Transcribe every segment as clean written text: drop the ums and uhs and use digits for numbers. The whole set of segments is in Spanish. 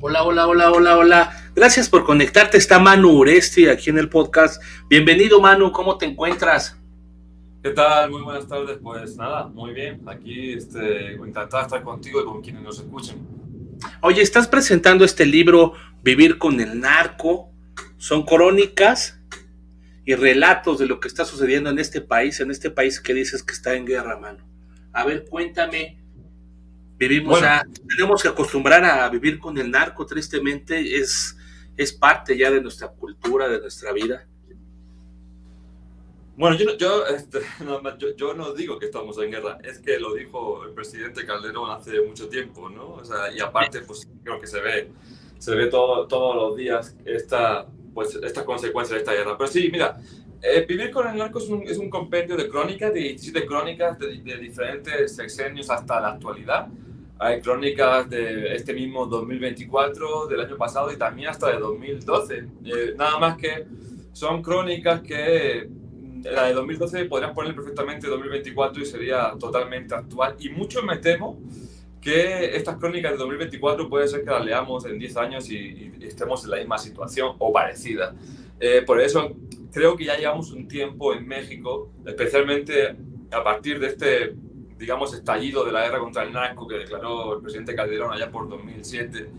Hola, hola, hola, hola, hola. Gracias por conectarte. Está Manu Uresti aquí en el podcast. Bienvenido, Manu. ¿Cómo te encuentras? ¿Qué tal? Muy buenas tardes. Pues nada, muy bien. Aquí encantado de estar contigo y con quienes nos escuchen. Oye, estás presentando este libro, Vivir con el narco. Son crónicas y relatos de lo que está sucediendo en este país que dices que está en guerra, Manu. A ver, cuéntame. Vivimos Bueno, ya, tenemos que acostumbrar a vivir con el narco, tristemente, es parte ya de nuestra cultura, de nuestra vida. bueno, yo no digo que estamos en guerra, es que lo dijo el presidente Calderón hace mucho tiempo, ¿no? O sea, y aparte, pues creo que se ve todos los días esta consecuencia de esta guerra. Pero sí, mira, Vivir con el narco es un compendio de crónicas, de 17 crónicas de diferentes sexenios hasta la actualidad. Hay crónicas de este mismo 2024, del año pasado y también hasta de 2012. Nada más que son crónicas que la de 2012 podrías poner perfectamente 2024 y sería totalmente actual. Y mucho me temo que estas crónicas de 2024 puede ser que las leamos en 10 años y estemos en la misma situación o parecida. Por eso creo que ya llevamos un tiempo en México, especialmente a partir de digamos, estallido de la guerra contra el narco que declaró el presidente Calderón allá por 2007,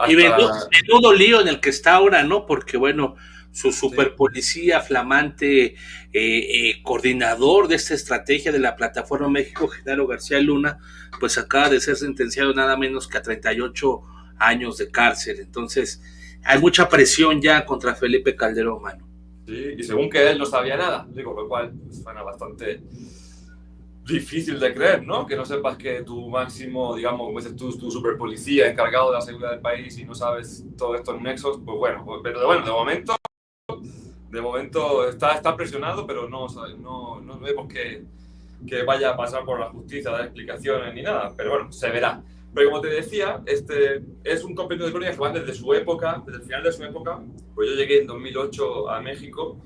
Y hasta... menudo lío en el que está ahora, ¿no? Porque, bueno, su Sí, super policía flamante, coordinador de esta estrategia de la Plataforma México, Genaro García Luna, pues acaba de ser sentenciado nada menos que a 38 años de cárcel. Entonces, hay mucha presión ya contra Felipe Calderón, mano. sí, y según que él no sabía nada, digo, lo cual pues, suena bastante difícil de creer, ¿no? Que no sepas que tu máximo, digamos, como dices tú, tu super policía encargado de la seguridad del país y no sabes todos estos nexos, pues bueno, pero bueno, de momento está presionado, pero no vemos que vaya a pasar por la justicia, a dar explicaciones ni nada, pero bueno, se verá. Pero como te decía, es un compendio de crónicas que van desde su época, desde el final de su época, pues yo llegué en 2008 a México,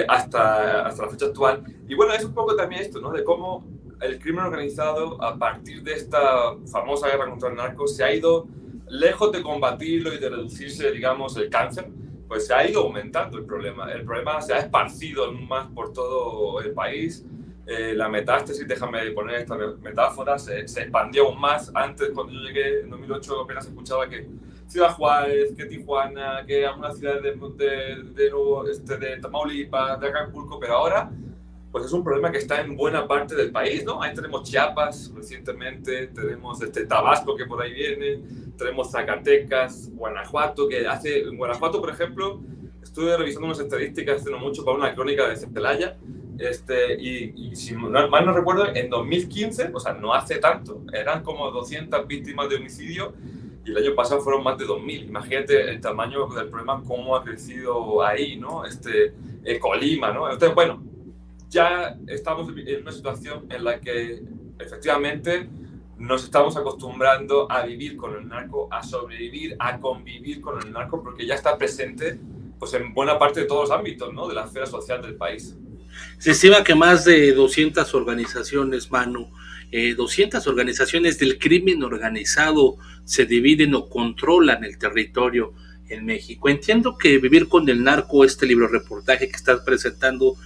hasta la fecha actual. Y bueno, es un poco también esto, ¿no? De cómo el crimen organizado, a partir de esta famosa guerra contra el narco, se ha ido, lejos de combatirlo y de reducirse, digamos, el cáncer, pues se ha ido aumentando el problema. El problema se ha esparcido más por todo el país. La metástasis, déjame poner esta metáfora, se expandió aún más. Antes, cuando yo llegué en 2008, apenas escuchaba que Ciudad Juárez, que Tijuana, que algunas ciudades de Tamaulipas, de Acapulco, pero ahora pues es un problema que está en buena parte del país, ¿no? Ahí tenemos Chiapas recientemente, tenemos Tabasco que por ahí viene, tenemos Zacatecas, Guanajuato, en Guanajuato, por ejemplo, estuve revisando unas estadísticas hace no mucho para una crónica de Celaya, y si mal no recuerdo, en 2015, o sea, no hace tanto, eran como 200 víctimas de homicidio y el año pasado fueron más de 2.000. Imagínate el tamaño del problema, cómo ha crecido ahí, ¿no? Colima, ¿no? Entonces, bueno, ya estamos en una situación en la que efectivamente nos estamos acostumbrando a vivir con el narco, a sobrevivir, a convivir con el narco, porque ya está presente pues, en buena parte de todos los ámbitos, ¿no? De la esfera social del país. Se estima que más de 200 organizaciones, Manu, 200 organizaciones del crimen organizado se dividen o controlan el territorio en México. Entiendo que Vivir con el narco, este libro reportaje que estás presentando,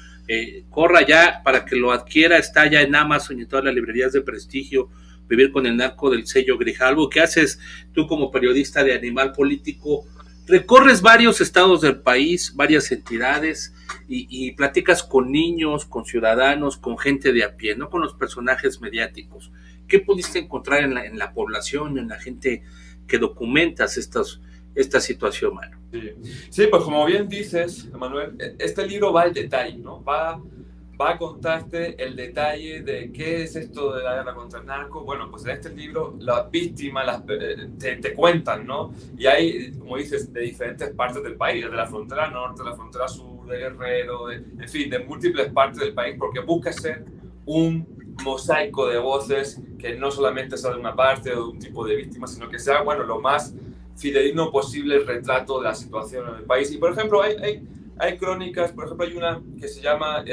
corra ya para que lo adquiera, está ya en Amazon y en todas las librerías de prestigio. Vivir con el narco, del sello Grijalvo. ¿Qué haces tú como periodista de Animal Político? Recorres varios estados del país, varias entidades, y platicas con niños, con ciudadanos, con gente de a pie, no con los personajes mediáticos. ¿Qué pudiste encontrar en la población, en la gente que documentas esta situación, mano? Sí. Sí, pues como bien dices, Manuel, este libro va al detalle, ¿no? Va a contarte el detalle de qué es esto de la guerra contra el narco. Bueno, pues en este libro las víctimas te cuentan, ¿no? Y hay, como dices, de diferentes partes del país, de la frontera norte, de la frontera sur, de Guerrero, en fin, de múltiples partes del país, porque busca ser un mosaico de voces que no solamente sea de una parte o de un tipo de víctima, sino que sea, bueno, lo más fidedigno posible el retrato de la situación en el país. Y, por ejemplo, hay crónicas, por ejemplo, hay una que se llama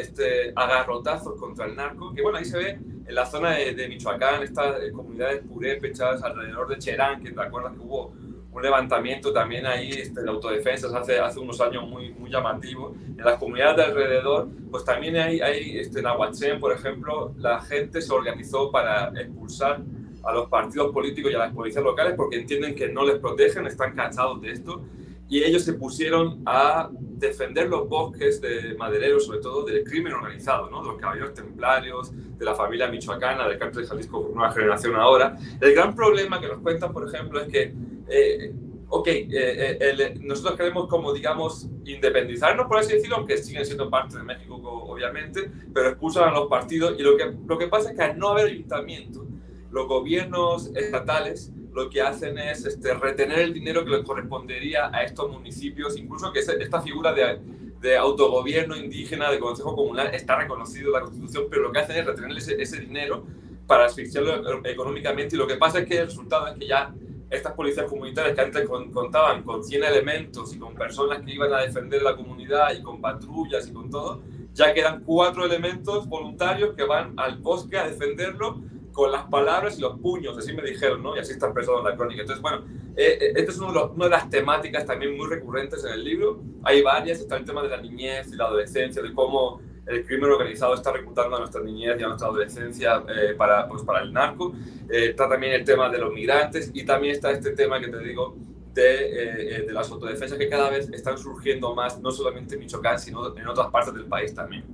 Agarrotazos contra el narco, que, bueno, ahí se ve en la zona de Michoacán, estas comunidades purépechas alrededor de Cherán, que te acuerdas que hubo un levantamiento también ahí de autodefensas hace unos años muy llamativo. En las comunidades de alrededor, pues también hay en Aguachén, por ejemplo, la gente se organizó para expulsar a los partidos políticos y a las policías locales porque entienden que no les protegen, están cansados de esto, y ellos se pusieron a defender los bosques de madereros, sobre todo del crimen organizado, ¿no? De los caballeros templarios, de la familia michoacana, del cártel de Jalisco por Nueva Generación ahora. El gran problema que nos cuentan, por ejemplo, es que nosotros queremos, como digamos, independizarnos, por así decirlo, aunque siguen siendo parte de México, obviamente, pero expulsan a los partidos, y lo que pasa es que al no haber ayuntamiento, los gobiernos estatales lo que hacen es retener el dinero que les correspondería a estos municipios, incluso que esta figura de autogobierno indígena, de consejo comunal, está reconocido en la Constitución, pero lo que hacen es retener ese dinero para asfixiarlo económicamente, y lo que pasa es que el resultado es que ya estas policías comunitarias que antes contaban con 100 elementos y con personas que iban a defender la comunidad y con patrullas y con todo, ya quedan 4 elementos voluntarios que van al bosque a defenderlo con las palabras y los puños, así me dijeron, ¿no? Y así está expresado en la crónica. Entonces, bueno, esta es una de las temáticas también muy recurrentes en el libro. Hay varias, está el tema de la niñez y la adolescencia, de cómo el crimen organizado está reclutando a nuestra niñez y a nuestra adolescencia para el narco. Está también el tema de los migrantes, y también está este tema que te digo de las autodefensas, que cada vez están surgiendo más, no solamente en Michoacán, sino en otras partes del país también.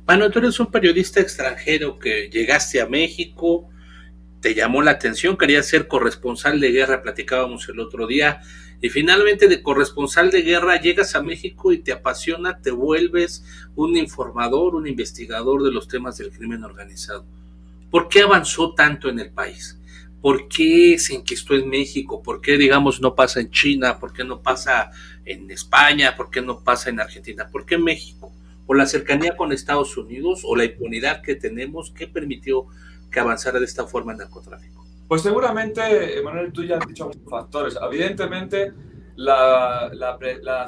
Manu, tú eres un periodista extranjero que llegaste a México, te llamó la atención, querías ser corresponsal de guerra, platicábamos el otro día, y finalmente de corresponsal de guerra llegas a México y te apasiona, te vuelves un informador, un investigador de los temas del crimen organizado. ¿Por qué avanzó tanto en el país? ¿Por qué se enquistó en México? ¿Por qué, digamos, no pasa en China? ¿Por qué no pasa en España? ¿Por qué no pasa en Argentina? ¿Por qué México? ¿Por la cercanía con Estados Unidos o la impunidad que tenemos que permitió que avanzara de esta forma el narcotráfico? Pues seguramente, Manuel, tú ya has dicho muchos factores. Evidentemente, la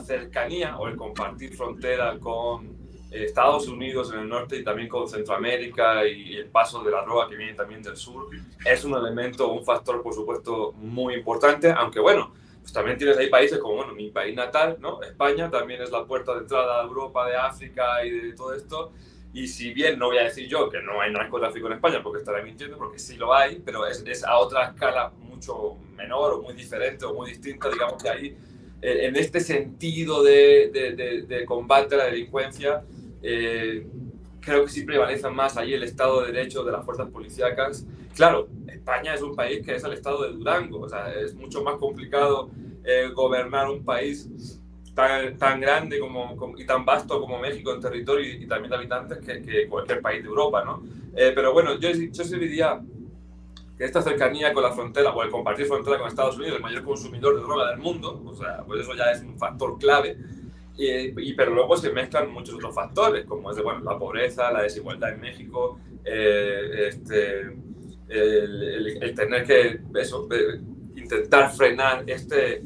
cercanía o el compartir frontera con Estados Unidos en el norte y también con Centroamérica, y el paso de la droga que viene también del sur, es un elemento, un factor, por supuesto, muy importante, aunque bueno, pues también tienes ahí países como, bueno, mi país natal, ¿no? España también es la puerta de entrada a Europa, de África y de todo esto. Y si bien no voy a decir yo que no hay narcotráfico en España, porque estaré mintiendo, porque sí lo hay, pero es a otra escala mucho menor o muy diferente o muy distinta, digamos que ahí, en este sentido de combate a la delincuencia, creo que sí prevalece más ahí el Estado de Derecho de las fuerzas policíacas. Claro, España es un país que es el Estado de Durango, o sea, es mucho más complicado gobernar un país tan grande y tan vasto como México en territorio y también de habitantes que cualquier país de Europa, ¿no? Pero bueno, yo sí diría que esta cercanía con la frontera, o el compartir frontera con Estados Unidos, el mayor consumidor de droga del mundo, o sea, pues eso ya es un factor clave. Pero luego se mezclan muchos otros factores, como es la pobreza, la desigualdad en México, el tener que intentar frenar este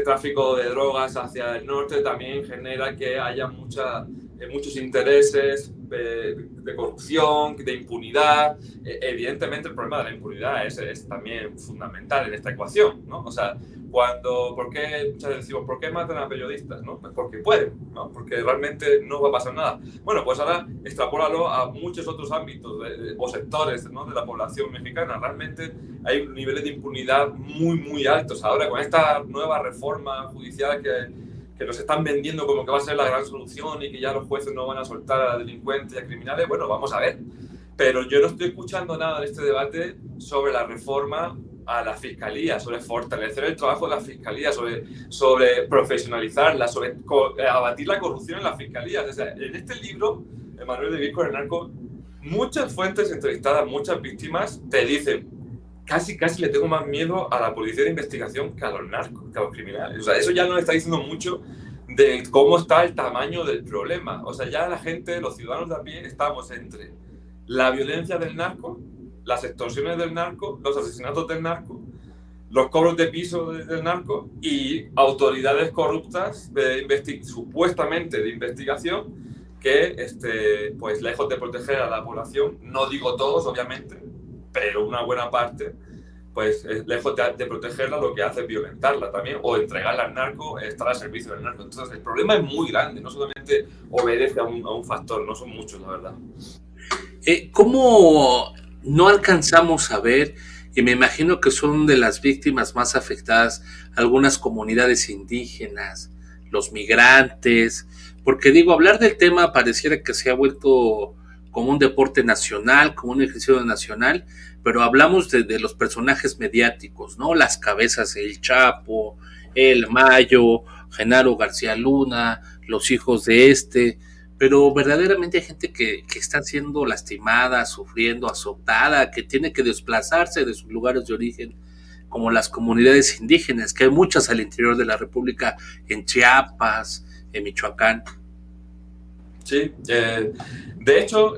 tráfico de drogas hacia el norte también genera que haya muchos intereses de corrupción, de impunidad. Evidentemente el problema de la impunidad es también fundamental en esta ecuación, ¿no? O sea, muchas veces decimos, ¿por qué matan a periodistas? ¿No? Pues porque pueden, ¿no? Porque realmente no va a pasar nada. Bueno, pues ahora extrapólalo a muchos otros ámbitos o sectores, ¿no?, de la población mexicana. Realmente hay niveles de impunidad muy altos. Ahora, con esta nueva reforma judicial que nos están vendiendo como que va a ser la gran solución y que ya los jueces no van a soltar a delincuentes y a criminales, bueno, vamos a ver. Pero yo no estoy escuchando nada en este debate sobre la reforma a la fiscalía, sobre fortalecer el trabajo de la fiscalía, sobre profesionalizarla, sobre abatir la corrupción en la fiscalía. O sea, en este libro, Emanuel, de Vivir con el Narco, muchas fuentes entrevistadas, muchas víctimas te dicen, casi le tengo más miedo a la policía de investigación que a los narcos, que a los criminales. O sea, eso ya nos está diciendo mucho de cómo está el tamaño del problema. O sea, ya la gente, los ciudadanos de a pie, estamos entre la violencia del narco, las extorsiones del narco, los asesinatos del narco, los cobros de piso del narco y autoridades corruptas supuestamente de investigación que, pues lejos de proteger a la población, no digo todos obviamente, pero una buena parte, pues lejos de protegerla, lo que hace es violentarla también, o entregarla al narco, estar al servicio del narco. Entonces el problema es muy grande, no solamente obedece a un factor, no son muchos, la verdad. ¿Cómo no alcanzamos a ver, y me imagino que son de las víctimas más afectadas, algunas comunidades indígenas, los migrantes? Porque digo, hablar del tema pareciera que se ha vuelto como un deporte nacional, como un ejercicio nacional, pero hablamos de los personajes mediáticos, ¿no? Las cabezas del Chapo, el Mayo, Genaro García Luna, los hijos de este, pero verdaderamente hay gente que está siendo lastimada, sufriendo, azotada, que tiene que desplazarse de sus lugares de origen, como las comunidades indígenas, que hay muchas al interior de la República, en Chiapas, en Michoacán. Sí, de hecho,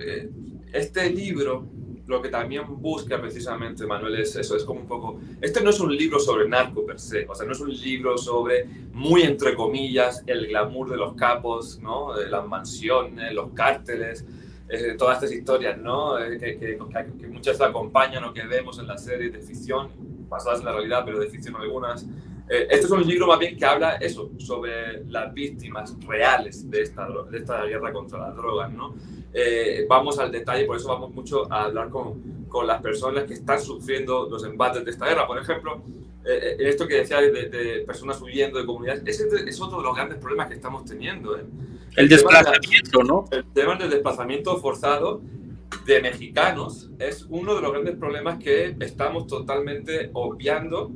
este libro lo que también busca precisamente, Manuel, es eso, es como un poco... Este no es un libro sobre narco per se, o sea, no es un libro sobre, muy entre comillas, el glamour de los capos, ¿no? Las mansiones, los cárteles, todas estas historias, ¿no? Que muchas acompañan o que vemos en las series de ficción, basadas en la realidad, pero de ficción algunas. Este es un libro más bien que habla eso, sobre las víctimas reales de esta guerra contra las drogas, ¿no? Vamos al detalle, por eso vamos mucho a hablar con las personas que están sufriendo los embates de esta guerra. Por ejemplo, esto que decía de personas huyendo de comunidades, ese es otro de los grandes problemas que estamos teniendo. El desplazamiento, ¿no? El tema del desplazamiento forzado de mexicanos es uno de los grandes problemas que estamos totalmente obviando,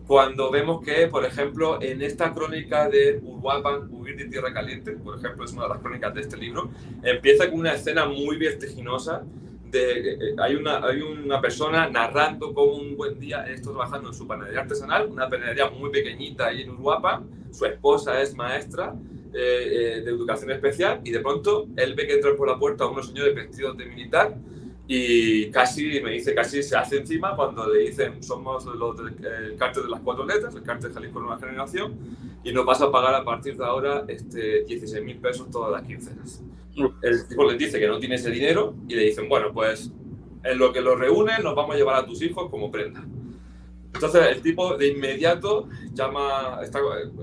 cuando vemos que, por ejemplo, en esta crónica de Uruapan, Huir de Tierra Caliente, por ejemplo, es una de las crónicas de este libro, empieza con una escena muy vertiginosa. Hay una persona narrando cómo un buen día está trabajando en su panadería artesanal, una panadería muy pequeñita ahí en Uruapan, su esposa es maestra de educación especial, y de pronto él ve que entran por la puerta unos señores vestidos de militar, y casi se hace encima cuando le dicen: somos los del cártel de las 4 letras, el cártel Jalisco Nueva Generación, y nos vas a pagar a partir de ahora 16,000 pesos todas las quincenas. El tipo les dice que no tiene ese dinero y le dicen: bueno, pues en lo que lo reúnen nos vamos a llevar a tus hijos como prenda. Entonces el tipo de inmediato está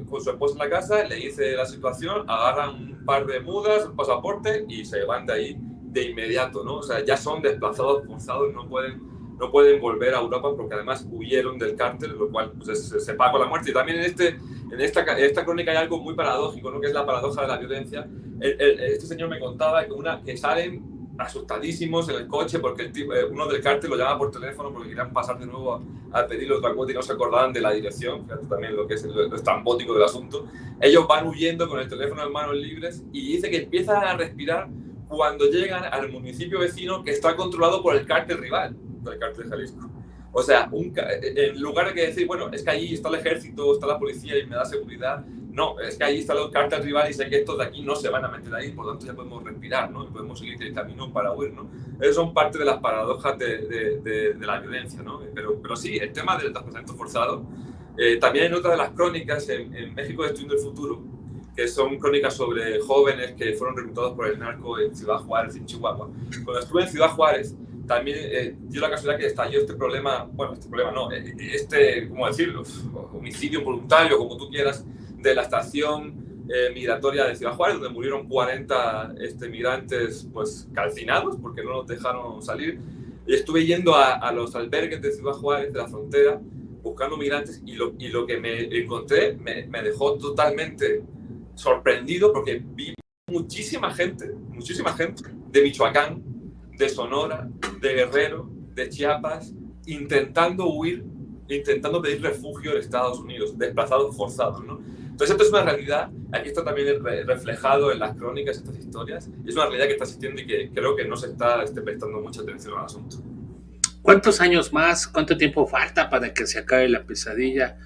con su esposa en la casa, le dice la situación, agarran un par de mudas, un pasaporte y se van de ahí de inmediato, ¿no? O sea, ya son desplazados forzados, no pueden volver a Europa porque además huyeron del cártel, lo cual pues, se paga con la muerte. Y también en esta crónica hay algo muy paradójico, ¿no? Que es la paradoja de la violencia. Este señor me contaba que salen asustadísimos en el coche porque uno del cártel lo llama por teléfono porque querían pasar de nuevo a pedirle otra cuota y no se acordaban de la dirección. Fíjate también lo que es lo estrambótico del asunto. Ellos van huyendo con el teléfono en manos libres y dice que empiezan a respirar cuando llegan al municipio vecino que está controlado por el cártel rival del cártel de Jalisco. O sea, en lugar de que decir, bueno, es que allí está el ejército, está la policía y me da seguridad, no, es que allí está el cártel rival y sé que estos de aquí no se van a meter ahí, por lo tanto ya podemos respirar, ¿no? Y podemos seguir el camino para huir, ¿no? Esas son parte de las paradojas de la violencia, ¿no? Pero sí, el tema del desplazamiento forzado, también en otra de las crónicas, en México Destruyendo el Futuro, que son crónicas sobre jóvenes que fueron reclutados por el narco en Ciudad Juárez, en Chihuahua. Cuando estuve en Ciudad Juárez, también dio la casualidad que estalló este problema, ¿cómo decirlo? Homicidio voluntario, como tú quieras, de la estación migratoria de Ciudad Juárez, donde murieron 40 migrantes pues, calcinados porque no los dejaron salir. Y estuve yendo a los albergues de Ciudad Juárez, de la frontera, buscando migrantes, y lo que me encontré me dejó totalmente sorprendido porque vi muchísima gente de Michoacán, de Sonora, de Guerrero, de Chiapas, intentando huir, intentando pedir refugio en Estados Unidos, desplazados forzados, ¿no? Entonces esto es una realidad, aquí está también reflejado en las crónicas, estas historias, y es una realidad que está existiendo y que creo que no se está prestando mucha atención al asunto. ¿Cuántos años más, cuánto tiempo falta para que se acabe la pesadilla?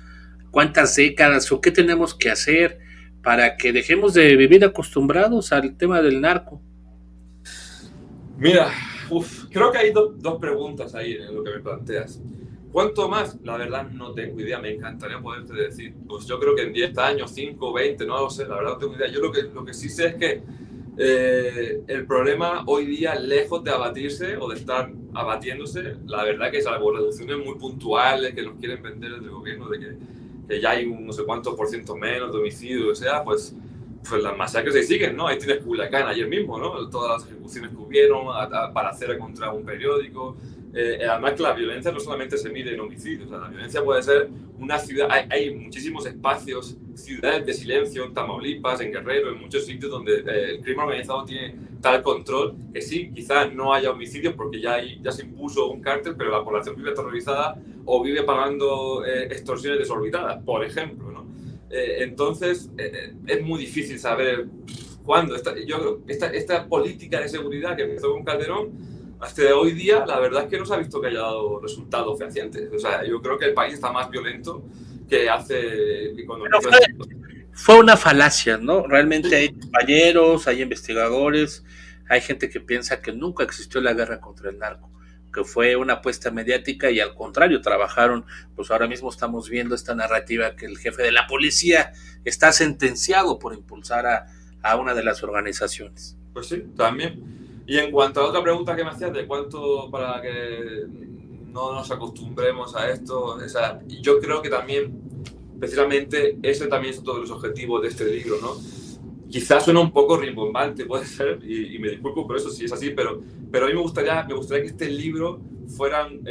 ¿Cuántas décadas o qué tenemos que hacer para que dejemos de vivir acostumbrados al tema del narco? Mira, creo que hay dos preguntas ahí en lo que me planteas. ¿Cuánto más? La verdad no tengo idea, me encantaría poderte decir. Pues yo creo que en 10 años, 5, 20, no lo sé, la verdad no tengo idea. Yo lo que sí sé es que El problema hoy día, lejos de abatirse o de estar abatiéndose, la verdad que salvo reducciones muy puntuales que nos quieren vender desde el gobierno de que ya hay un no sé cuántos por ciento menos de homicidios, o sea, pues las masacres se siguen, ¿no? Ahí tienes Culiacán ayer mismo, ¿no? Todas las ejecuciones que hubieron para hacer contra un periódico. Además que la violencia no solamente se mide en homicidios, o sea, la violencia puede ser una ciudad, hay muchísimos espacios, ciudades de silencio en Tamaulipas, en Guerrero, en muchos sitios donde el crimen organizado tiene tal control que sí, quizás no haya homicidios porque ya se impuso un cártel, pero la población vive aterrorizada o vive pagando extorsiones desorbitadas, por ejemplo, ¿no? Entonces, es muy difícil saber cuándo. Yo creo que esta política de seguridad que empezó con Calderón, hasta hoy día, la verdad es que no se ha visto que haya dado resultados fehacientes. O sea, yo creo que el país está más violento que hace... Que cuando fue una falacia, ¿no? Realmente hay compañeros, hay investigadores, hay gente que piensa que nunca existió la guerra contra el narco, que fue una apuesta mediática y al contrario, trabajaron, pues ahora mismo estamos viendo esta narrativa que el jefe de la policía está sentenciado por impulsar a una de las organizaciones. Pues sí, también. Y en cuanto a otra pregunta que me hacías de cuánto para que no nos acostumbremos a esto, o sea, yo creo que también, precisamente, ese también es otro de los objetivos de este libro, ¿no? Quizás suena un poco rimbombante, puede ser, y me disculpo por eso si es así, pero a mí me gustaría que este libro fueran,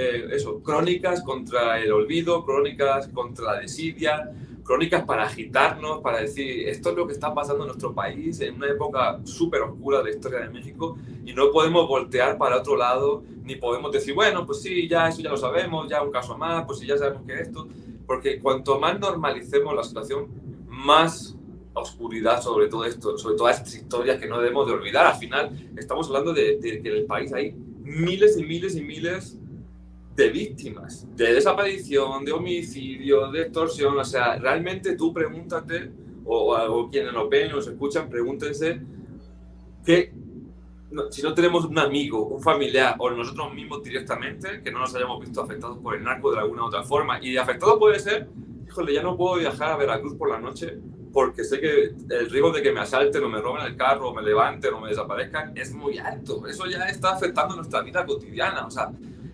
crónicas contra el olvido, crónicas contra la desidia, crónicas para agitarnos, para decir, esto es lo que está pasando en nuestro país en una época súper oscura de la historia de México y no podemos voltear para otro lado, ni podemos decir, bueno, pues sí, ya eso ya lo sabemos, ya un caso más, pues sí, ya sabemos que esto, porque cuanto más normalicemos la situación, más oscuridad sobre todo esto, sobre todas estas historias que no debemos de olvidar. Al final estamos hablando de que en el país hay miles y miles y miles de víctimas, de desaparición, de homicidio, de extorsión. O sea, realmente tú pregúntate, o quienes nos ven o nos escuchan, pregúntense que si no tenemos un amigo, un familiar o nosotros mismos directamente que no nos hayamos visto afectados por el narco de alguna u otra forma. Y afectado puede ser, híjole, ya no puedo viajar a Veracruz por la noche porque sé que el riesgo de que me asalten o me roben el carro o me levanten o me desaparezcan es muy alto. Eso ya está afectando nuestra vida cotidiana. O sea,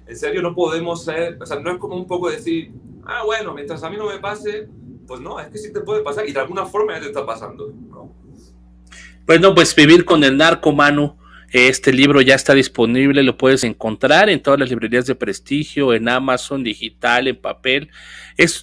en serio no podemos ser, o sea, no es como un poco decir, ah, bueno, mientras a mí no me pase, pues no, es que sí te puede pasar y de alguna forma ya te está pasando, ¿no? Bueno, pues Vivir con el narco, Manu. Este libro ya está disponible, lo puedes encontrar en todas las librerías de prestigio, en Amazon, digital, en papel.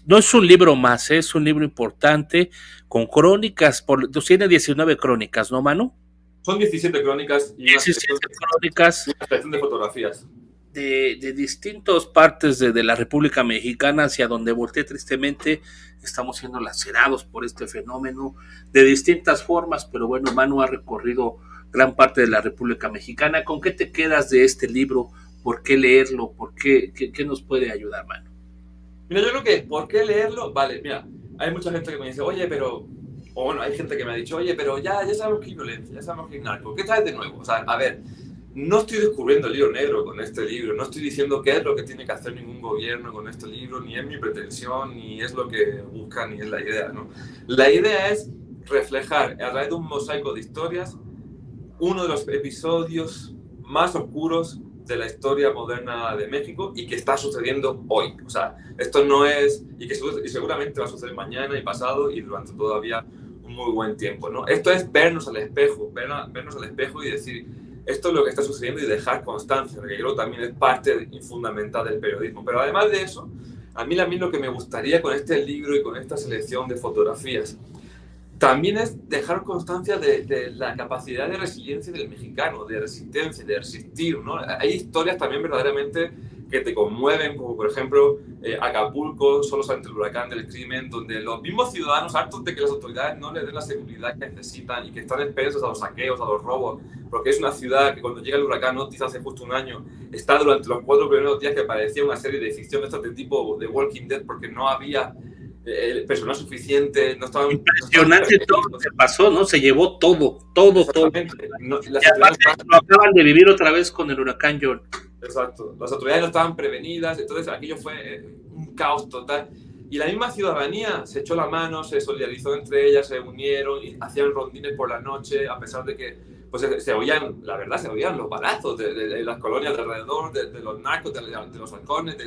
No es un libro más, es un libro importante con crónicas, tiene 19 crónicas, ¿no, Manu? Son 17 crónicas y 17 crónicas. Una selección de fotografías. De distintas partes de la República Mexicana, hacia donde volteé tristemente, estamos siendo lacerados por este fenómeno de distintas formas, pero bueno, Manu ha recorrido gran parte de la República Mexicana. ¿Con qué te quedas de este libro? ¿Por qué leerlo? ¿Qué nos puede ayudar, Manu? Mira, yo creo que, ¿por qué leerlo? Vale, mira, hay mucha gente que me dice, oye, pero... O bueno, hay gente que me ha dicho, oye, pero ya sabemos que hay violencia, ya sabemos que hay narco. ¿Qué traes de nuevo? O sea, a ver, no estoy descubriendo el hilo negro con este libro, no estoy diciendo qué es lo que tiene que hacer ningún gobierno con este libro, ni es mi pretensión, ni es lo que busca, ni es la idea, ¿no? La idea es reflejar, a través de un mosaico de historias, uno de los episodios más oscuros de la historia moderna de México y que está sucediendo hoy. O sea, esto no es... Y seguramente va a suceder mañana y pasado y durante todavía un muy buen tiempo, ¿no? Esto es vernos al espejo, vernos al espejo y decir, esto es lo que está sucediendo y dejar constancia, que creo que también es parte fundamental del periodismo. Pero además de eso, a mí lo que me gustaría con este libro y con esta selección de fotografías también es dejar constancia de la capacidad de resiliencia del mexicano, de resistencia, de resistir, ¿no? Hay historias también verdaderamente que te conmueven, como por ejemplo Acapulco, solos ante el huracán del crimen, donde los mismos ciudadanos, hartos de que las autoridades no les den la seguridad que necesitan y que están expensos a los saqueos, a los robos, porque es una ciudad que cuando llega el huracán Otis hace justo un año, está durante los 4 primeros días que parecía una serie de ficción de tipo de Walking Dead, porque no había el personal suficiente, no estaban... Impresionante todo lo que pasó, ¿no? Se llevó todo. No, y aparte lo acaban de vivir otra vez con el huracán John. Exacto, las autoridades no estaban prevenidas, entonces aquello fue un caos total. Y la misma ciudadanía se echó la mano, se solidarizó entre ellas, se unieron y hacían rondines por la noche, a pesar de que pues se oían, la verdad, se oían los balazos de las colonias de alrededor, de los narcos, de los halcones,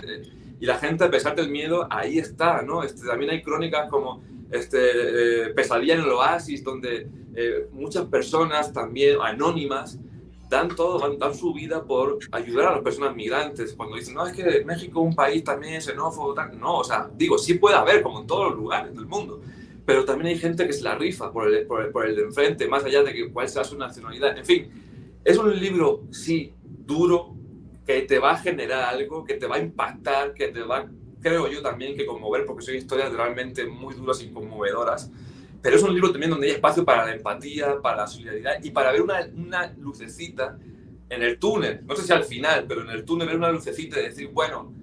y la gente, a pesar del miedo, ahí está, ¿no? También hay crónicas como Pesadilla en el Oasis, donde muchas personas también anónimas dan todo, dan su vida por ayudar a las personas migrantes. Cuando dicen, no, es que México es un país también xenófobo, no, o sea, digo, sí puede haber, como en todos los lugares del mundo, pero también hay gente que se la rifa por el de enfrente, más allá de que cuál sea su nacionalidad. En fin, es un libro, sí, duro, que te va a generar algo, que te va a impactar, que te va, creo yo también, que conmover, porque son historias realmente muy duras y conmovedoras. Pero es un libro también donde hay espacio para la empatía, para la solidaridad y para ver una lucecita en el túnel. No sé si al final, pero en el túnel ver una lucecita y decir, bueno,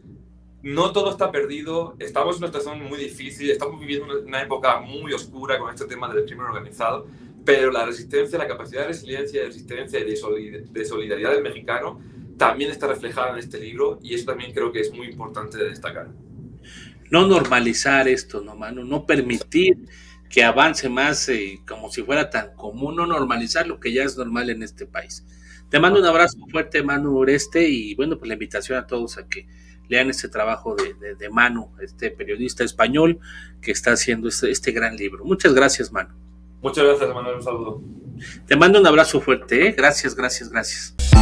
no todo está perdido, estamos en una situación muy difícil, estamos viviendo una época muy oscura con este tema del crimen organizado, pero la resistencia, la capacidad de resiliencia, de resistencia y de solidaridad del mexicano también está reflejada en este libro, y eso también creo que es muy importante de destacar. No normalizar esto, no, Manu, no permitir que avance más como si fuera tan común, no normalizar lo que ya es normal en este país. Te mando un abrazo fuerte, Manu Oreste, y bueno, pues la invitación a todos a que lean este trabajo de Manu, este periodista español que está haciendo este gran libro. Muchas gracias, Manu. Muchas gracias, Manuel, un saludo. Te mando un abrazo fuerte, ¿eh? Gracias, gracias, gracias.